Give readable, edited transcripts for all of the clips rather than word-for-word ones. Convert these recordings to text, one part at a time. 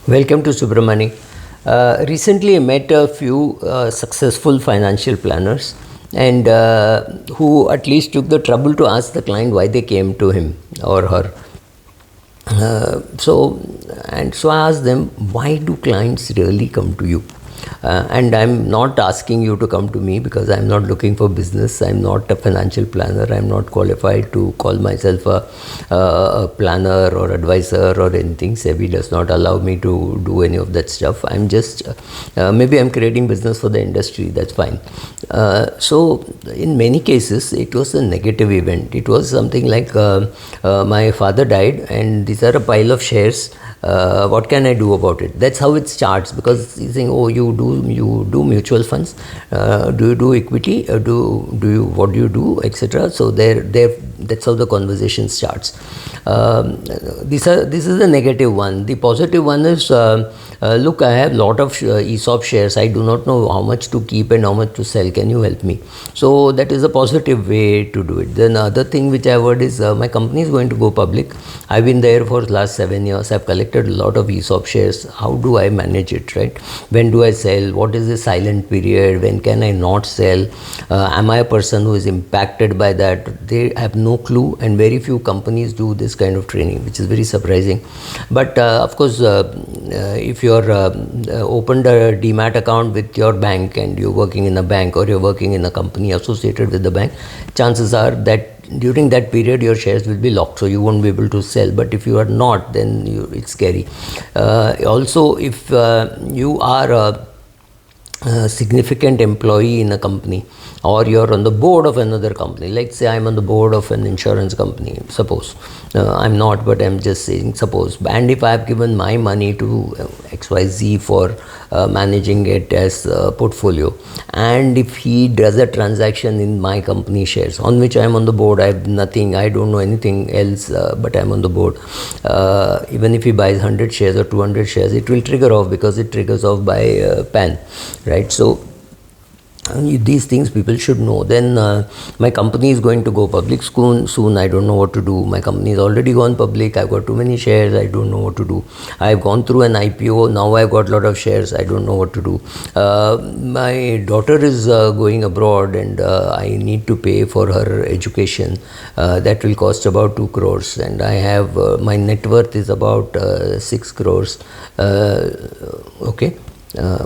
Welcome to Subramani. Recently, I met a few successful financial planners and who at least took the trouble to ask the client why they came to him or her. So I asked them, why do clients really come to you? And I'm not asking you to come to me because I'm not looking for business. I'm not a financial planner. I'm not qualified to call myself a planner or advisor or anything. SEBI does not allow me to do any of that stuff. I'm just, maybe I'm creating business for the industry. That's fine. So in many cases, it was a negative event. It was something like my father died and these are a pile of shares. What can I do about it? That's how it starts, because he's saying, oh, you do mutual funds, do you do equity, what do you do, etc. So that's how the conversation starts. This is the negative one. The positive one is, look, I have lot of ESOP shares. I do not know how much to keep and how much to sell. Can you help me? So that is a positive way to do it. Then other thing which I've heard is my company is going to go public. I've been there for the last 7 years. I've collected a lot of ESOP shares. How do I manage it, right? When do I sell? What is the silent period? When can I not sell? Am I a person who is impacted by that? They have no clue, and very few companies do this kind of training, which is very surprising. But of course, if you're opened a demat account with your bank and you're working in a bank or you're working in a company associated with the bank, chances are that during that period your shares will be locked, so you won't be able to sell. But if you are not, then it's scary. Also, if you are a significant employee in a company, or you're on the board of another company, like say I'm on the board of an insurance company, suppose. I'm not, but I'm just saying suppose. And if I've given my money to XYZ for managing it as a portfolio, and if he does a transaction in my company shares on which I'm on the board, I have nothing, I don't know anything else, but I'm on the board, even if he buys 100 shares or 200 shares, it will trigger off, because it triggers off by PAN, right? So these things people should know. Then my company is going to go public soon. I don't know what to do. My company is already gone public. I've got too many shares. I don't know what to do. I've gone through an IPO. Now I've got a lot of shares. I don't know what to do. My daughter is going abroad and I need to pay for her education. That will cost about 2 crores. And I have, my net worth is about 6 crores. Okay.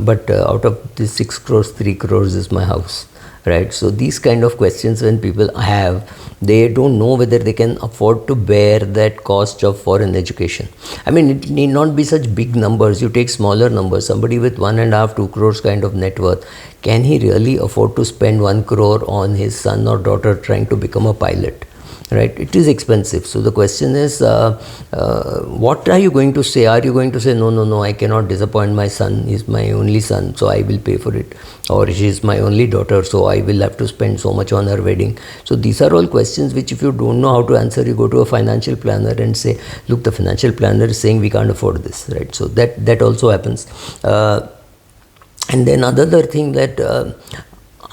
But out of the 6 crores, 3 crores is my house, right? So these kind of questions when people have, they don't know whether they can afford to bear that cost of foreign education. I mean, it need not be such big numbers. You take smaller numbers. Somebody with 1.5, 2 crores kind of net worth, can he really afford to spend 1 crore on his son or daughter trying to become a pilot? Right, it is expensive. So the question is, what are you going to say? Are you going to say, no, I cannot disappoint my son, he's my only son, so I will pay for it, or she is my only daughter, so I will have to spend so much on her wedding? So these are all questions which, if you don't know how to answer, you go to a financial planner and say, look, the financial planner is saying we can't afford this, right? So that also happens. And then another thing that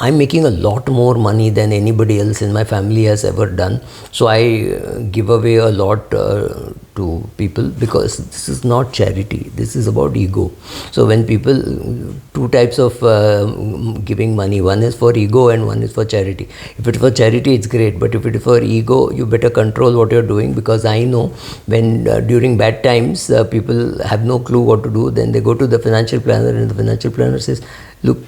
I'm making a lot more money than anybody else in my family has ever done. So I give away a lot to people, because this is not charity. This is about ego. So when people, two types of giving money, one is for ego and one is for charity. If it's for charity, it's great. But if it is for ego, you better control what you're doing, because I know when during bad times, people have no clue what to do. Then they go to the financial planner and the financial planner says, look,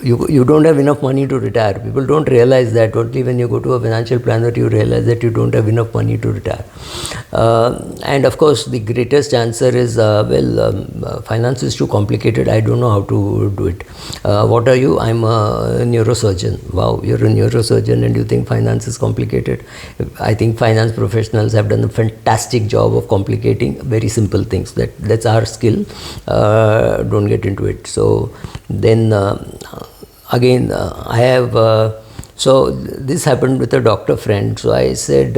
you don't have enough money to retire. People don't realize that. Only when you go to a financial planner, you realize that you don't have enough money to retire. And of course, the greatest answer is, finance is too complicated. I don't know how to do it. What are you? I'm a neurosurgeon. Wow, you're a neurosurgeon and you think finance is complicated? I think finance professionals have done a fantastic job of complicating very simple things. That's our skill. Don't get into it. So then again, I have, so this happened with a doctor friend. So I said,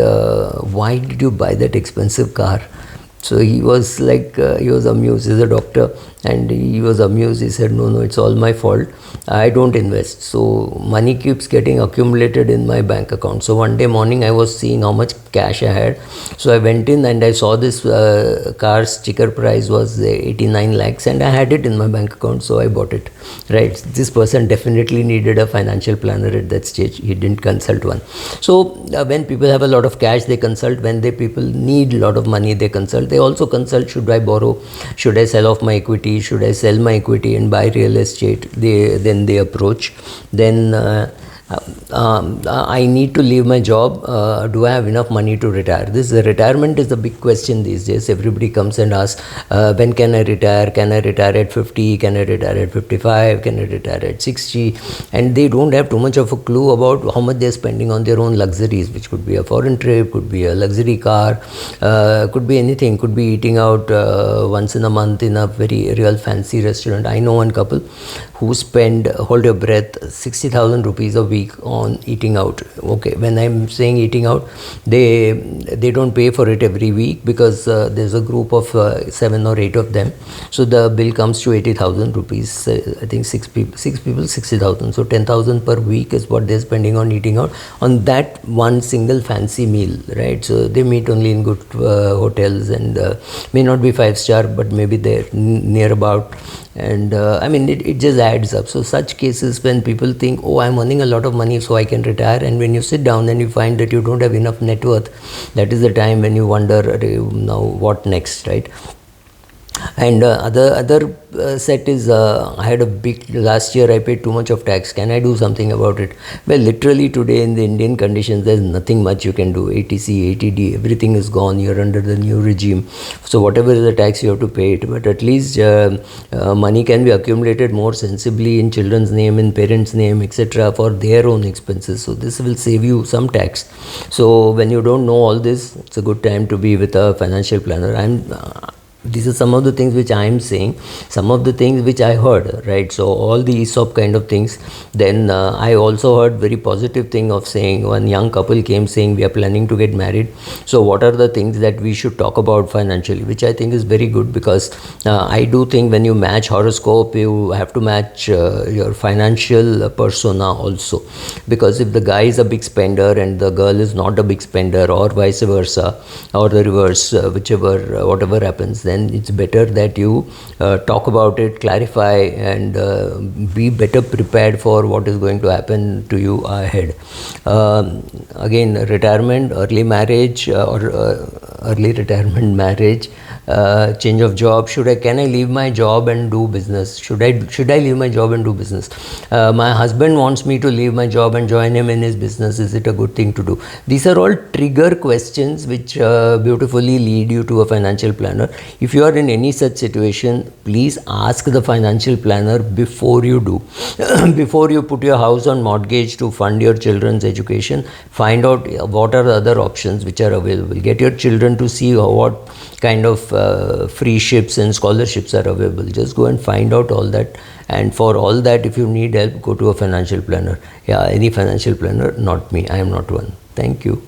why did you buy that expensive car? So he was like, he was amused. He's a doctor, and he was amused. He said, no, it's all my fault. I don't invest. So money keeps getting accumulated in my bank account. So one day morning, I was seeing how much cash I had. So I went in and I saw this car's sticker price was 89 lakhs, and I had it in my bank account. So I bought it. Right. This person definitely needed a financial planner at that stage. He didn't consult one. So when people have a lot of cash, they consult. When people need a lot of money, they consult. They also consult, should I borrow? Should I sell off my equity? Should I sell my equity and buy real estate? Then they approach. Then I need to leave my job. Do I have enough money to retire? Retirement is the big question these days. Everybody comes and asks, when can I retire? Can I retire at 50? Can I retire at 55? Can I retire at 60? And they don't have too much of a clue about how much they're spending on their own luxuries, which could be a foreign trip, could be a luxury car, could be anything, could be eating out once in a month in a very real fancy restaurant. I know one couple who spend, hold your breath, 60,000 rupees a week on eating out. Okay, when I'm saying eating out, they don't pay for it every week, because there's a group of 7 or 8 of them. So the bill comes to 80,000 rupees. I think 6 people 60,000. So 10,000 per week is what they're spending on eating out on that one single fancy meal, right? So they meet only in good hotels, and may not be 5-star, but maybe they're near about. And I mean, it just adds up. So such cases, when people think, oh, I'm earning a lot of money so I can retire, and when you sit down and you find that you don't have enough net worth, that is the time when you wonder, now what next, right? And other set is, I had a big, last year I paid too much of tax. Can I do something about it? Well, literally today in the Indian conditions, there's nothing much you can do. ATC, ATD, everything is gone. You're under the new regime. So whatever is the tax, you have to pay it. But at least money can be accumulated more sensibly in children's name, in parents' name, etc. for their own expenses. So this will save you some tax. So when you don't know all this, it's a good time to be with a financial planner. These are some of the things which I am saying, some of the things which I heard, right? So all the ESOP kind of things. Then I also heard very positive thing of saying, one young couple came saying, we are planning to get married. So what are the things that we should talk about financially, which I think is very good, because I do think when you match horoscope, you have to match your financial persona also. Because if the guy is a big spender and the girl is not a big spender, or vice versa, or the reverse, whatever happens, then it's better that you talk about it, clarify, and be better prepared for what is going to happen to you ahead. Again, retirement, early marriage, or early retirement, marriage, change of job. Can I leave my job and do business? Should I leave my job and do business? My husband wants me to leave my job and join him in his business. Is it a good thing to do? These are all trigger questions which beautifully lead you to a financial planner. If you are in any such situation, please ask the financial planner before you do. Before you put your house on mortgage to fund your children's education, find out what are the other options which are available. Get your children to see what kind of free ships and scholarships are available. Just go and find out all that. And for all that, if you need help, go to a financial planner. Yeah, any financial planner, not me. I am not one. Thank you.